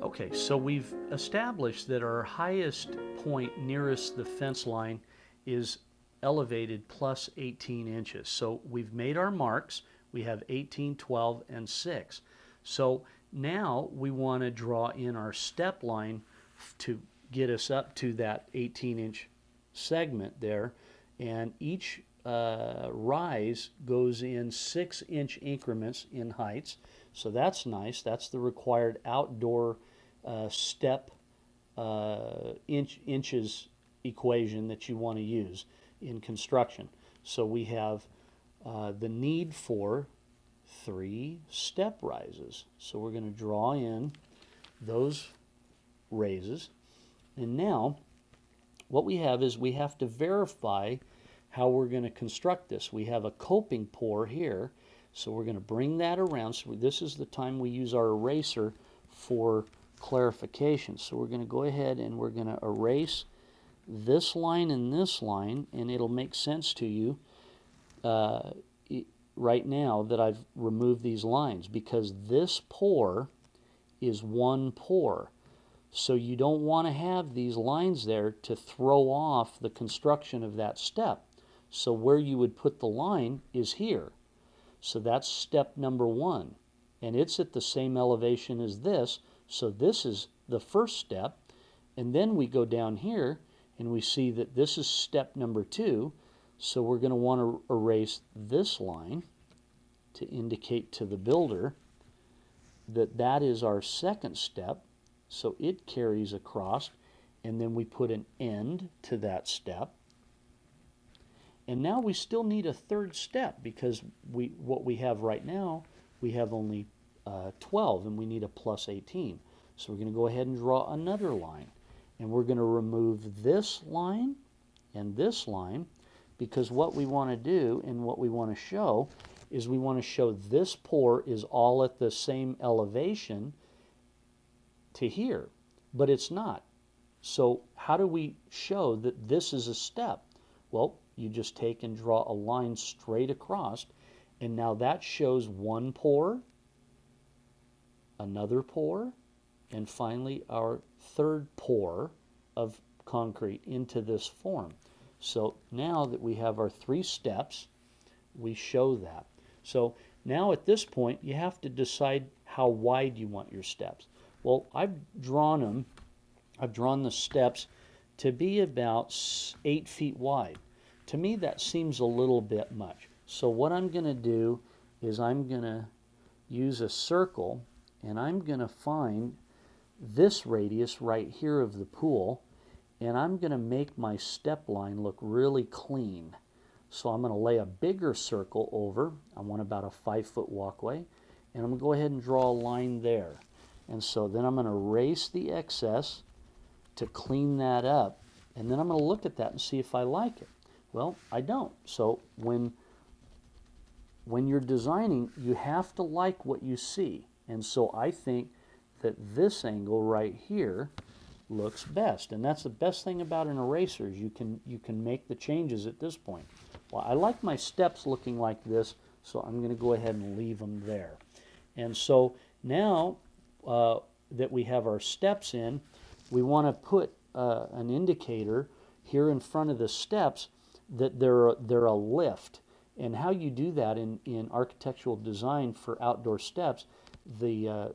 Okay, so we've established that our highest point nearest the fence line is elevated plus 18 inches. So we've made our marks. We have 18, 12, and 6. So now we want to draw in our step line to get us up to that 18-inch segment there. And each rise goes in 6-inch increments in heights. So that's nice. That's the required outdoor step inches equation that you want to use in construction. So we have the need for 3 step rises. So we're going to draw in those raises. And now what we have is we have to verify how we're going to construct this. We have a coping pour here, so we're going to bring that around. So this is the time we use our eraser for clarification. So we're going to go ahead and we're going to erase this line and this line, and it'll make sense to you right now that I've removed these lines, because this pour is one pour. So you don't want to have these lines there to throw off the construction of that step. So where you would put the line is here. So that's step number 1. And it's at the same elevation as this. So this is the first step. And then we go down here and we see that this is step number 2. So we're going to want to erase this line to indicate to the builder that that is our second step. So it carries across, and then we put an end to that step. And now we still need a third step, because what we have right now, we have only 12, and we need a plus 18. So we're going to go ahead and draw another line. And we're going to remove this line and this line, because what we want to do and what we want to show is we want to show this pour is all at the same elevation to here, but it's not. So how do we show that this is a step? Well, you just take and draw a line straight across, and now that shows one pour, another pour, and finally our third pour of concrete into this form. So now that we have our 3 steps, we show that. So now at this point you have to decide how wide you want your steps. Well, I've drawn the steps to be about 8 feet wide. To me, that seems a little bit much. So what I'm going to do is I'm going to use a circle, and I'm going to find this radius right here of the pool, and I'm going to make my step line look really clean. So I'm going to lay a bigger circle over. I want about a 5-foot walkway, and I'm going to go ahead and draw a line there. And so then I'm going to erase the excess to clean that up, and then I'm going to look at that and see if I like it. Well, I don't. So when you're designing, you have to like what you see. And so I think that this angle right here looks best. And that's the best thing about an eraser, is you can make the changes at this point. Well, I like my steps looking like this, so I'm going to go ahead and leave them there. And so now that we have our steps in, we want to put an indicator here in front of the steps that they're a lift. And how you do that in architectural design for outdoor steps, the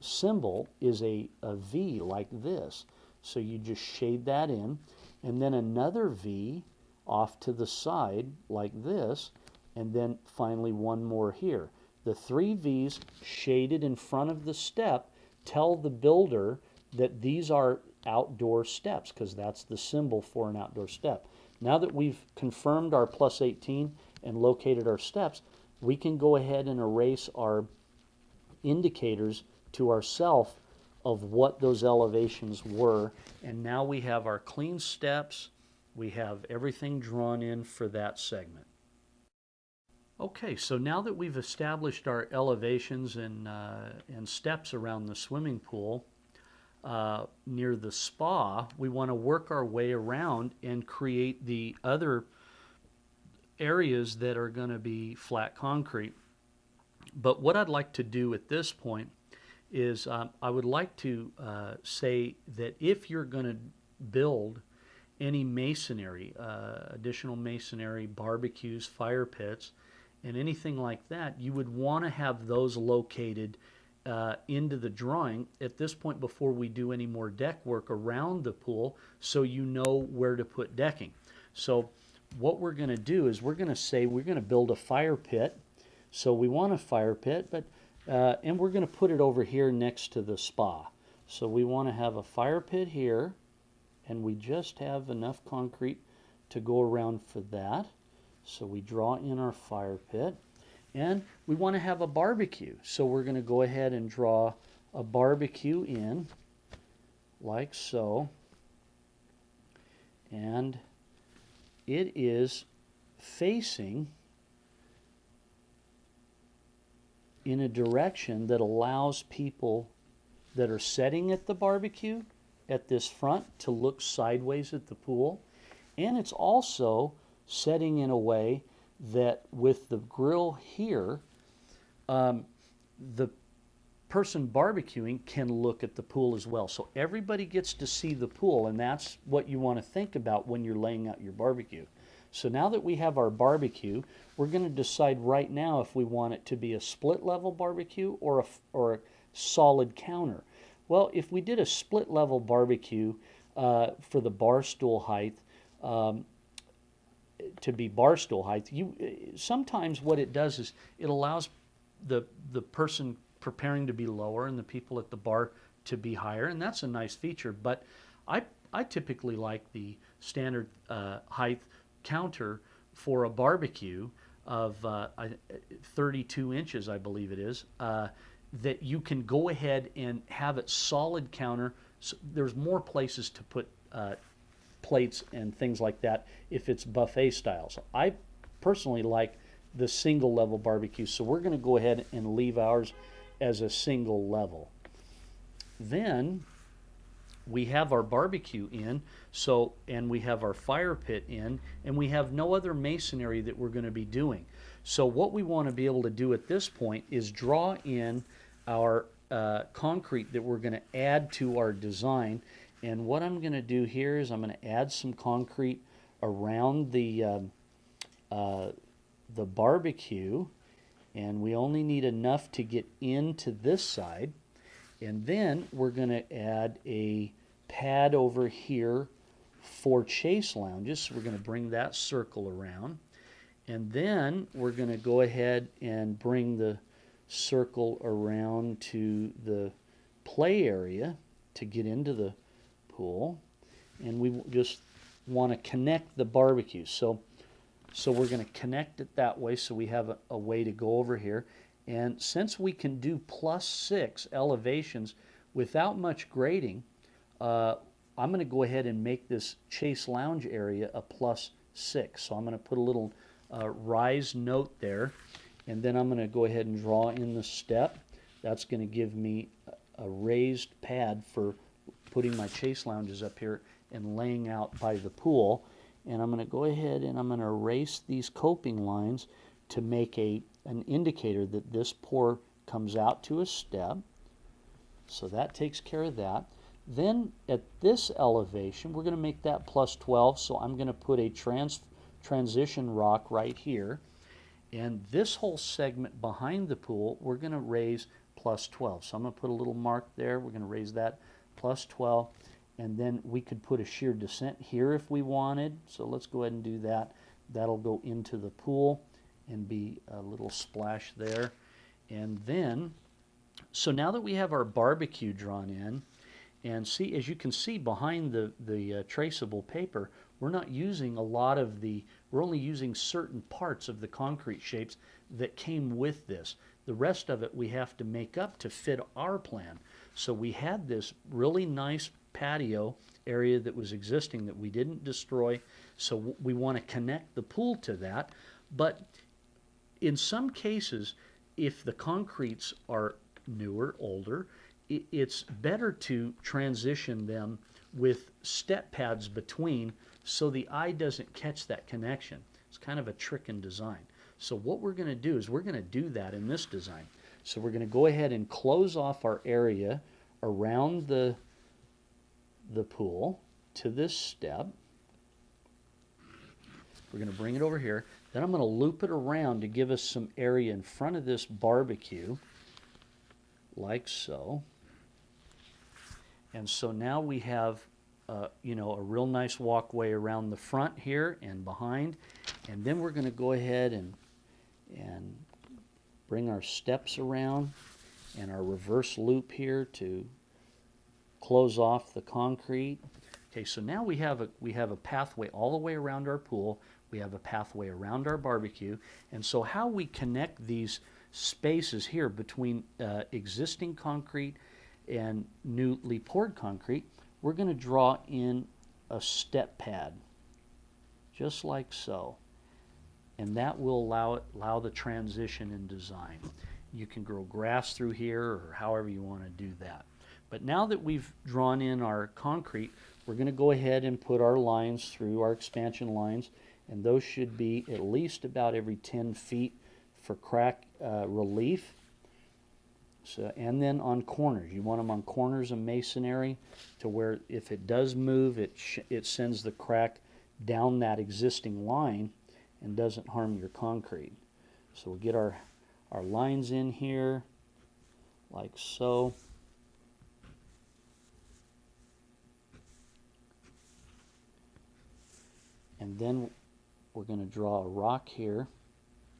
symbol is a V like this. So you just shade that in, and then another V off to the side like this, and then finally one more here. The 3 V's shaded in front of the step tell the builder that these are outdoor steps, because that's the symbol for an outdoor step. Now that we've confirmed our plus 18 and located our steps, we can go ahead and erase our indicators to ourselves of what those elevations were, and now we have our clean steps. We have everything drawn in for that segment. Okay, so now that we've established our elevations and steps around the swimming pool near the spa, we want to work our way around and create the other areas that are going to be flat concrete. But what I'd like to do at this point is I would like to say that if you're going to build any masonry, additional masonry, barbecues, fire pits, and anything like that, you would want to have those located into the drawing at this point before we do any more deck work around the pool, so you know where to put decking. So what we're going to do is we're going to say we're going to build a fire pit. So we want a fire pit, but and we're going to put it over here next to the spa. So we want to have a fire pit here, and we just have enough concrete to go around for that. So we draw in our fire pit, and we want to have a barbecue. So we're going to go ahead and draw a barbecue in, like so. And it is facing in a direction that allows people that are setting at the barbecue at this front to look sideways at the pool. And it's also setting in a way that with the grill here, the person barbecuing can look at the pool as well. So everybody gets to see the pool, and that's what you want to think about when you're laying out your barbecue. So now that we have our barbecue, we're going to decide right now if we want it to be a split level barbecue or a solid counter. Well, if we did a split level barbecue for the bar stool height, to be bar stool height, sometimes what it does is it allows the person preparing to be lower and the people at the bar to be higher, and that's a nice feature. But I typically like the standard height counter for a barbecue of 32 inches, I believe it is, that you can go ahead and have it solid counter. So there's more places to put plates and things like that if it's buffet style. So I personally like the single level barbecue, so we're going to go ahead and leave ours as a single level. Then we have our barbecue in, and we have our fire pit in, and we have no other masonry that we're going to be doing. So what we want to be able to do at this point is draw in our concrete that we're going to add to our design. And what I'm going to do here is I'm going to add some concrete around the barbecue, and we only need enough to get into this side. And then we're going to add a pad over here for chase lounges. So we're going to bring that circle around. And then we're going to go ahead and bring the circle around to the play area to get into the pool. And we just want to connect the barbecue. So we're going to connect it that way so we have a way to go over here. And since we can do +6 elevations without much grading, I'm going to go ahead and make this chase lounge area a +6. So I'm going to put a little rise note there, and then I'm going to go ahead and draw in the step. That's going to give me a raised pad for putting my chase lounges up here and laying out by the pool. And I'm going to go ahead and I'm going to erase these coping lines to make an indicator that this pour comes out to a step. So that takes care of that. Then at this elevation, we're going to make that +12. So I'm going to put a transition rock right here. And this whole segment behind the pool, we're going to raise +12. So I'm going to put a little mark there. We're going to raise that +12. And then we could put a shear descent here if we wanted. So let's go ahead and do that. That'll go into the pool and be a little splash there. And then, so now that we have our barbecue drawn in, and see, as you can see behind the traceable paper, we're not using a lot of we're only using certain parts of the concrete shapes that came with this. The rest of it we have to make up to fit our plan. So we had this really nice patio area that was existing that we didn't destroy, so we want to connect the pool to that. But in some cases, if the concretes are newer, older, it's better to transition them with step pads between so the eye doesn't catch that connection. It's kind of a trick in design. So what we're going to do is we're going to do that in this design. So we're going to go ahead and close off our area around the pool to this step. We're going to bring it over here. Then I'm going to loop it around to give us some area in front of this barbecue, like so. And so now we have, you know, a real nice walkway around the front here and behind. And then we're going to go ahead and bring our steps around and our reverse loop here to close off the concrete. Okay, so now we have a pathway all the way around our pool. We have a pathway around our barbecue. And so how we connect these spaces here between existing concrete and newly poured concrete, we're going to draw in a step pad, just like so. And that will allow the transition in design. You can grow grass through here or however you want to do that. But now that we've drawn in our concrete, we're going to go ahead and put our lines through, our expansion lines, and those should be at least about every 10 feet for crack relief. So, and then on corners, you want them on corners of masonry to where if it does move, it sends the crack down that existing line and doesn't harm your concrete. So we'll get our lines in here like so. And then we're going to draw a rock here,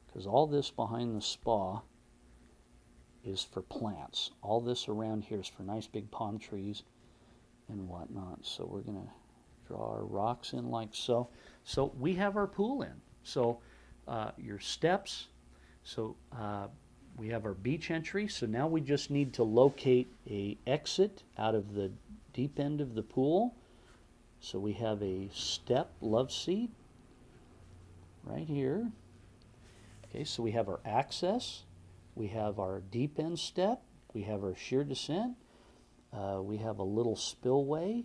because all this behind the spa is for plants. All this around here is for nice big palm trees and whatnot. So we're going to draw our rocks in like so. So we have our pool in. So your steps. So we have our beach entry. So now we just need to locate a exit out of the deep end of the pool. So we have a step love seat right here. Okay, so we have our access. We have our deep end step. We have our sheer descent. We have a little spillway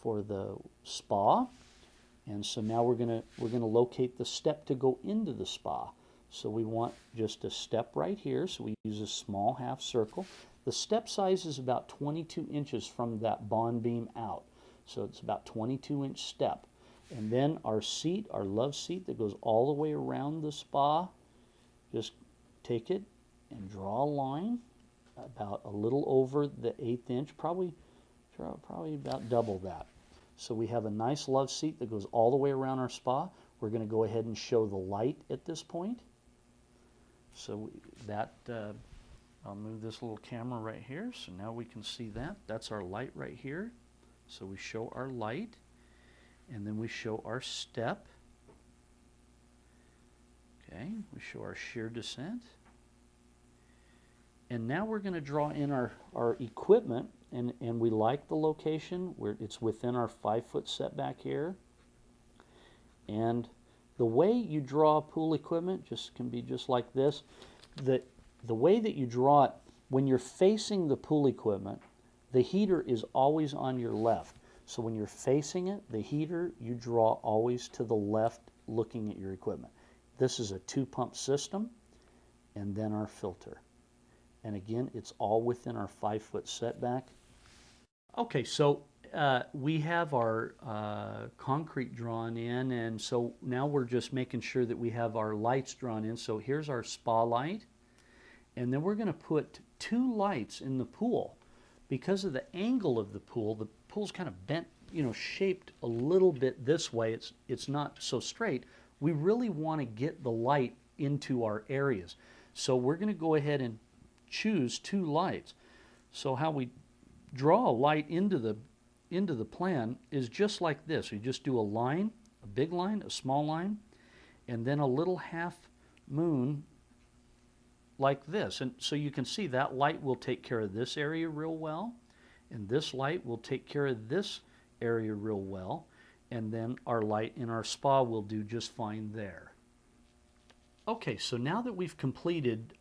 for the spa. And so now we're gonna locate the step to go into the spa. So we want just a step right here. So we use a small half circle. The step size is about 22 inches from that bond beam out. So it's about 22-inch step. And then our seat, our love seat that goes all the way around the spa, just take it and draw a line about a little over the 1/8 inch, probably about double that. So we have a nice love seat that goes all the way around our spa. We're going to go ahead and show the light at this point. So I'll move this little camera right here. So now we can see that. That's our light right here. So we show our light, and then we show our step. Okay, we show our sheer descent. And now we're going to draw in our equipment, and we like the location where it's within our 5-foot setback here. And the way you draw pool equipment can be just like this. The way that you draw it, when you're facing the pool equipment, the heater is always on your left. So when you're facing it, the heater, you draw always to the left looking at your equipment. This is a 2-pump system, and then our filter. And again, it's all within our 5-foot setback. Okay, so we have our concrete drawn in, and so now we're just making sure that we have our lights drawn in. So here's our spa light, and then we're going to put 2 lights in the pool. Because of the angle of the pool's kind of bent, you know, shaped a little bit this way. It's not so straight. We really want to get the light into our areas. So we're going to go ahead and choose 2 lights. So how we draw a light into the plan is just like this. We just do a line, a big line, a small line, and then a little half moon like this. And so you can see that light will take care of this area real well, and this light will take care of this area real well, and then our light in our spa will do just fine there. Okay, so now that we've completed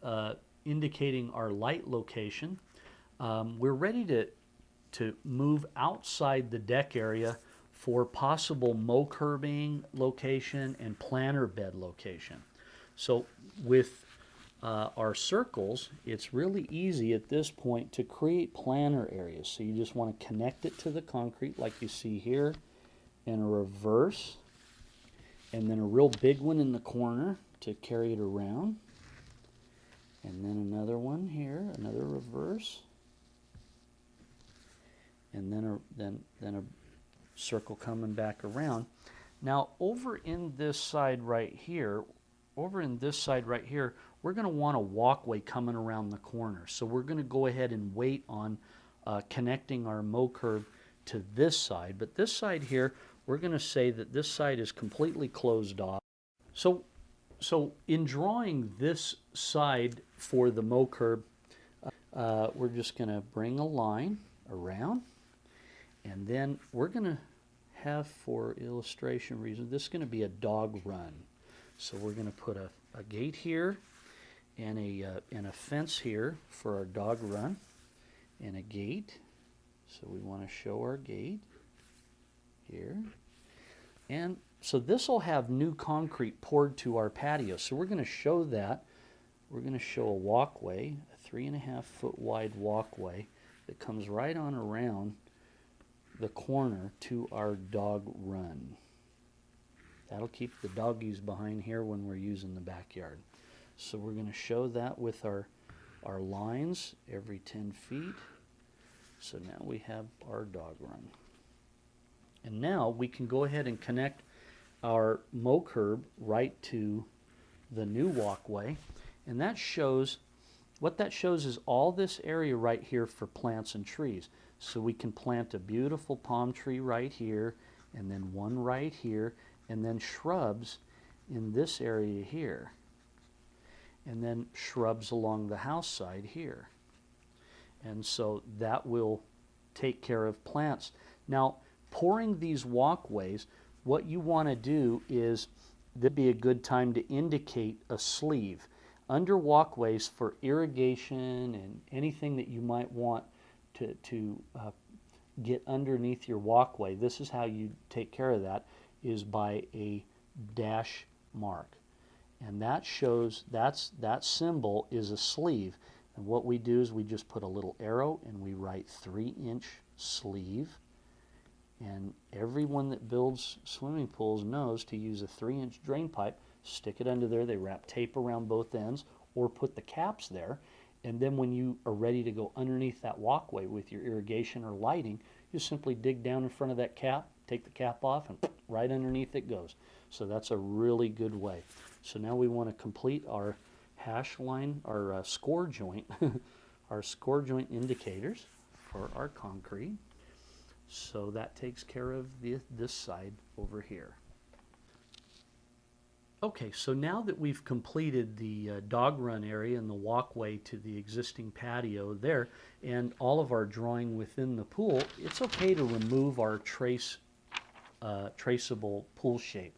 indicating our light location, we're ready to move outside the deck area for possible mow curbing location and planter bed location. So with our circles, it's really easy at this point to create planar areas. So you just want to connect it to the concrete like you see here, and a reverse, and then a real big one in the corner to carry it around, and then another one here, another reverse, and then a circle coming back around. Now over in this side right here, we're going to want a walkway coming around the corner. So we're going to go ahead and wait on connecting our mow curb to this side. But this side here, we're going to say that this side is completely closed off. So in drawing this side for the mow curb, we're just going to bring a line around, and then we're going to have, for illustration reasons, this is going to be a dog run. So we're going to put a gate here and a fence here for our dog run, and a gate. So we want to show our gate here. And so this will have new concrete poured to our patio. So we're going to show that. We're going to show a walkway, a 3.5 foot wide walkway that comes right on around the corner to our dog run. That'll keep the doggies behind here when we're using the backyard. So we're going to show that with our lines every 10 feet. So now we have our dog run. And now we can go ahead and connect our mow curb right to the new walkway. And that shows, what that shows is all this area right here for plants and trees. So we can plant a beautiful palm tree right here, and then one right here, and then shrubs in this area here, and then shrubs along the house side here. And so that will take care of plants. Now, pouring these walkways, what you want to do is, that'd be a good time to indicate a sleeve under walkways for irrigation and anything that you might want to get underneath your walkway. This is how you take care of that, is by a dash mark. And that shows, that symbol is a sleeve. And what we do is we just put a little arrow and we write 3-inch sleeve. And everyone that builds swimming pools knows to use a 3-inch drain pipe, stick it under there, they wrap tape around both ends or put the caps there. And then when you are ready to go underneath that walkway with your irrigation or lighting, you simply dig down in front of that cap, take the cap off, and right underneath it goes. So that's a really good way. So now we want to complete our hash line, our score joint, our score joint indicators for our concrete. So that takes care of this side over here. Okay, so now that we've completed the dog run area and the walkway to the existing patio there, and all of our drawing within the pool, it's okay to remove our traceable pool shape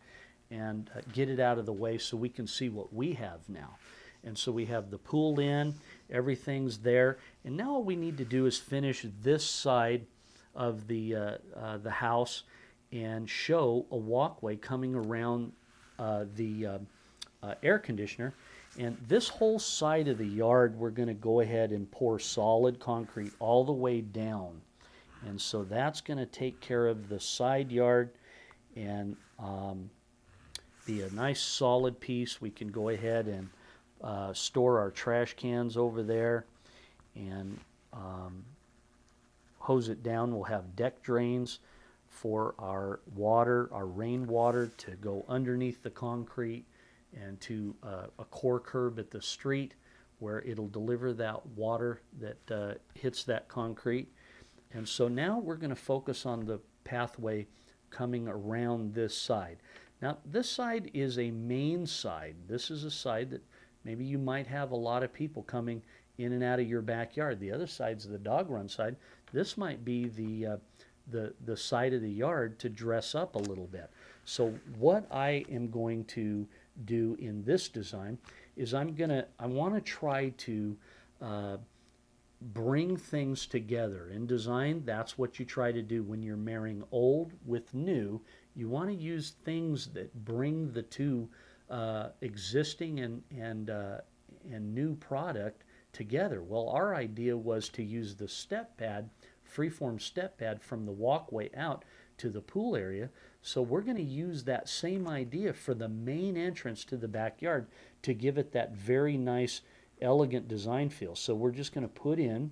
and get it out of the way so we can see what we have now. And so we have the pool in, everything's there, and now all we need to do is finish this side of the house and show a walkway coming around the air conditioner. And this whole side of the yard, we're going to go ahead and pour solid concrete all the way down. And so that's going to take care of the side yard and be a nice solid piece. We can go ahead and store our trash cans over there and hose it down. We'll have deck drains for our water, our rainwater, to go underneath the concrete and to a core curb at the street where it'll deliver that water that hits that concrete. And so now we're going to focus on the pathway coming around this side. Now this side is a main side. This is a side that maybe you might have a lot of people coming in and out of your backyard. The other side's the dog run side. This might be the side of the yard to dress up a little bit. So what I am going to do in this design is I want to try to bring things together. In design, that's what you try to do when you're marrying old with new. You want to use things that bring the two existing and new product together. Well, our idea was to use the step pad, freeform step pad from the walkway out to the pool area. So we're going to use that same idea for the main entrance to the backyard to give it that very nice, elegant design feel. So we're just going to put in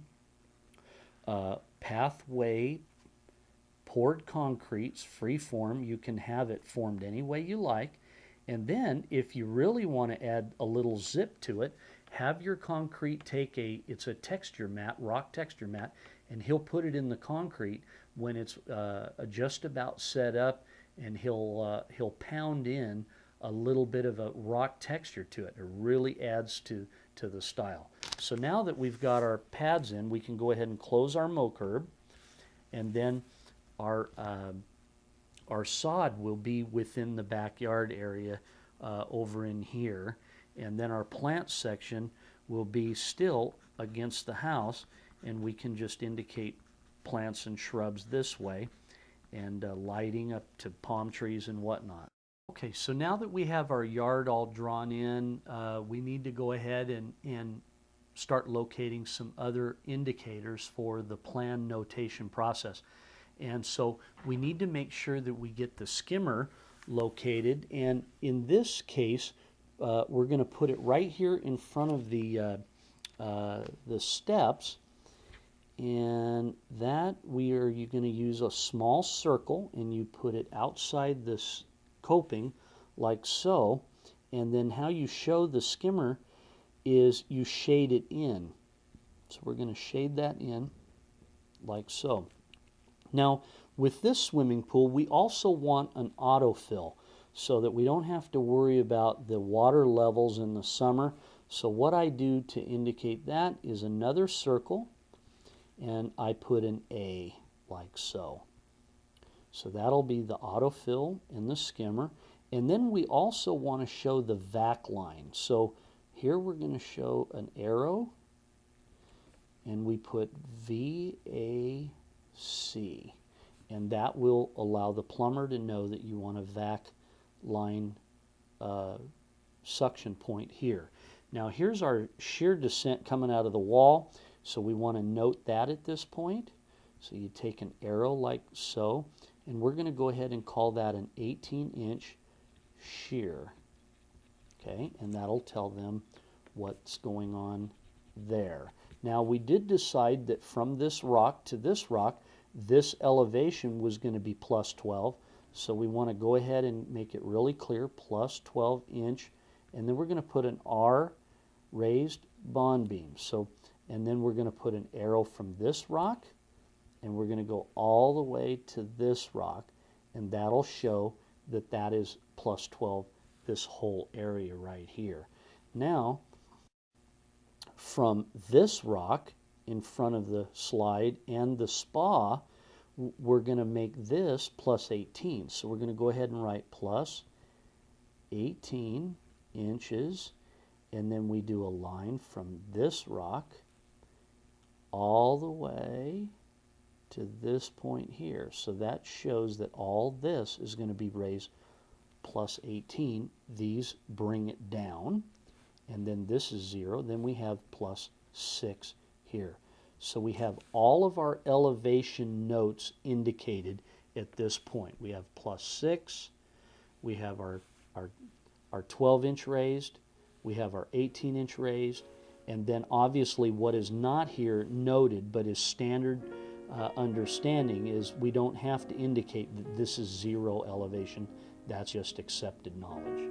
pathway poured concretes, freeform. You can have it formed any way you like. And then if you really want to add a little zip to it, have your concrete take it's a texture mat, rock texture mat, and he'll put it in the concrete when it's just about set up, and he'll pound in a little bit of a rock texture to it. It really adds to the style. So now that we've got our pads in, we can go ahead and close our mow curb, and then our sod will be within the backyard area over in here, and then our plant section will be still against the house, and we can just indicate plants and shrubs this way, and lighting up to palm trees and whatnot. Okay, so now that we have our yard all drawn in, we need to go ahead and start locating some other indicators for the plan notation process. And so we need to make sure that we get the skimmer located, and in this case we're going to put it right here in front of the steps, and that you're going to use a small circle, and you put it outside this coping like so, and then how you show the skimmer is you shade it in. So we're going to shade that in like so. Now with this swimming pool we also want an autofill so that we don't have to worry about the water levels in the summer. So what I do to indicate that is another circle, and I put an A like so. So that'll be the autofill in the skimmer. And then we also want to show the vac line. So here we're going to show an arrow, and we put VAC, and that will allow the plumber to know that you want a vac line suction point here. Now here's our shear descent coming out of the wall, so we want to note that at this point. So you take an arrow like so, and we're going to go ahead and call that an 18-inch shear. Okay, and that'll tell them what's going on there. Now we did decide that from this rock to this rock, this elevation was going to be plus 12. So we want to go ahead and make it really clear, plus 12 inch, and then we're going to put an R raised bond beam. So, and then we're going to put an arrow from this rock, and we're going to go all the way to this rock, and that'll show that that is plus 12, this whole area right here. Now, from this rock in front of the slide and the spa, we're going to make this plus 18. So we're going to go ahead and write plus 18 inches, and then we do a line from this rock all the way to this point here. So that shows that all this is going to be raised plus 18. These bring it down, and then this is 0. Then we have plus 6 here. So we have all of our elevation notes indicated at this point. We have plus 6, we have our 12-inch raised, we have our 18-inch raised, and then obviously what is not here noted but is standard understanding is we don't have to indicate that this is 0 elevation. That's just accepted knowledge.